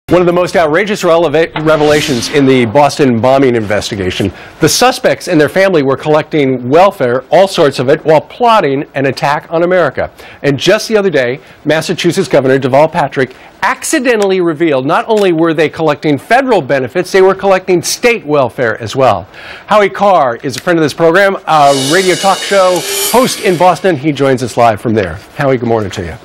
One of the most outrageous revelations in the Boston bombing investigation, the suspects and their family were collecting welfare, all sorts of it, while plotting an attack on America. And just the other day, Massachusetts Governor Deval Patrick accidentally revealed not only were they collecting federal benefits, they were collecting state welfare as well. Howie Carr is a friend of this program, a radio talk show host in Boston. He joins us live from there. Howie, good morning to you.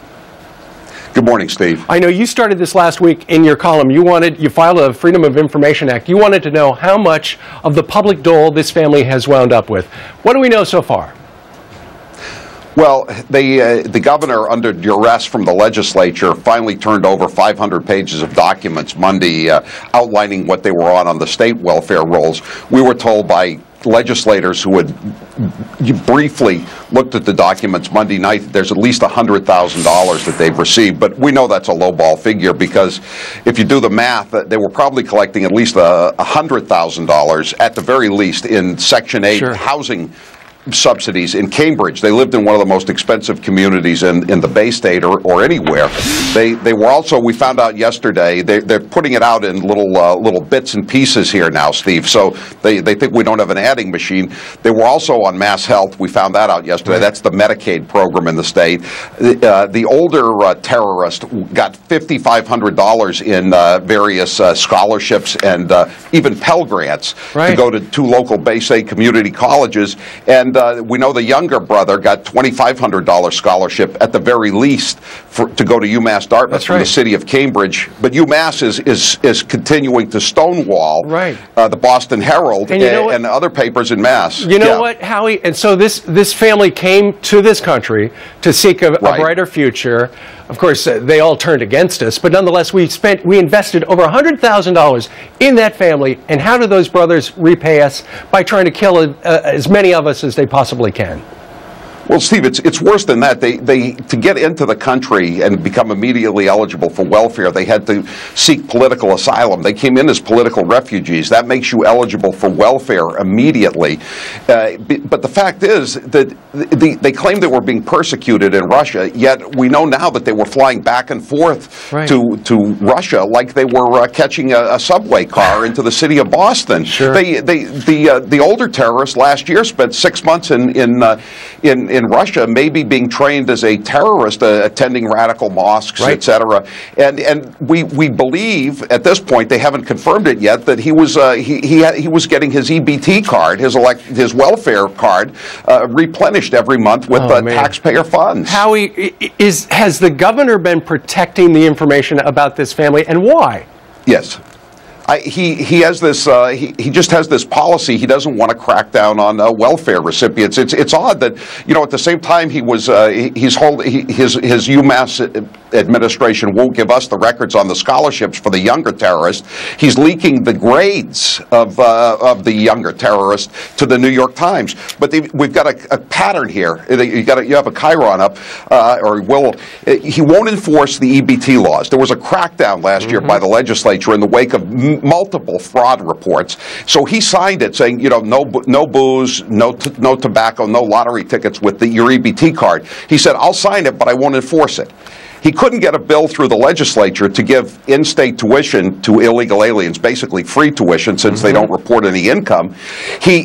Good morning, Steve. I know you started this last week in your column. You filed a Freedom of Information Act. You wanted to know how much of the public dole this family has wound up with. What do we know so far? Well, the governor, under duress from the legislature, finally turned over 500 pages of documents Monday outlining what they were on the state welfare rolls. We were told by legislators who had briefly looked at the documents Monday night that there's at least $100,000 that they've received, but we know that's a lowball figure because if you do the math, they were probably collecting at least $100,000 at the very least in Section 8 housing subsidies in Cambridge. They lived in one of the most expensive communities in the Bay State or anywhere. They were also, we found out yesterday, they're putting it out in little bits and pieces here now, Steve, so they think we don't have an adding machine. They were also on Mass Health. We found that out yesterday. That's the Medicaid program in the state. The older terrorist got $5,500 in various scholarships and even Pell Grants to go to 2 local Bay State community colleges, and we know the younger brother got $2,500 scholarship at the very least to go to UMass Dartmouth from the city of Cambridge. But UMass is continuing to stonewall the Boston Herald and other papers in Mass. You know what, Howie? And so this family came to this country to seek a brighter future. Of course, they all turned against us, but nonetheless, we invested over $100,000 in that family. And how do those brothers repay us? By trying to kill as many of us as they possibly can. Well, Steve, it's worse than that. To get into the country and become immediately eligible for welfare, they had to seek political asylum. They came in as political refugees. That makes you eligible for welfare immediately. But the fact is that they claimed they were being persecuted in Russia, yet we know now that they were flying back and forth to Russia like they were catching a subway car into the city of Boston. The older terrorist last year spent 6 months in Russia, maybe being trained as a terrorist, attending radical mosques, etc. And we believe at this point, they haven't confirmed it yet, that he was getting his EBT card, his welfare card, replenished every month with taxpayer funds. Howie, has the governor been protecting the information about this family, and why? Yes. He has this. He just has this policy. He doesn't want to crack down on welfare recipients. It's odd that at the same time his UMass administration won't give us the records on the scholarships for the younger terrorist. He's leaking the grades of the younger terrorist to the New York Times. But we've got a pattern here. You have a chyron up, he won't enforce the EBT laws. There was a crackdown last year by the legislature in the wake of multiple fraud reports. So he signed it saying, no booze, no tobacco, no lottery tickets with your EBT card. He said, I'll sign it, but I won't enforce it. He couldn't get a bill through the legislature to give in-state tuition to illegal aliens, basically free tuition since they don't report any income. He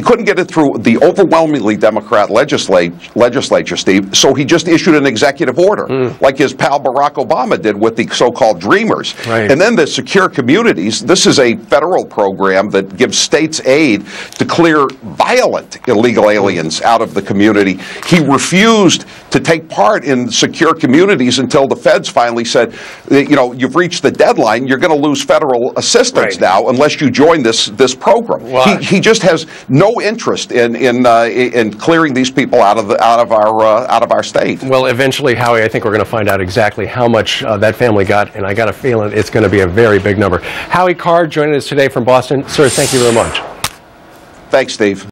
couldn't get it through the overwhelmingly Democrat legislature, Steve, so he just issued an executive order, like his pal Barack Obama did with the so-called Dreamers. And then the Secure Communities, this is a federal program that gives states aid to clear violent illegal aliens out of the community. He refused to take part in Secure Communities until the feds finally said, you've reached the deadline. You're going to lose federal assistance now unless you join this program. He just has no interest in clearing these people out of our state. Well, eventually, Howie, I think we're going to find out exactly how much that family got, and I got a feeling it's going to be a very big number. Howie Carr joining us today from Boston. Sir, thank you very much. Thanks, Steve.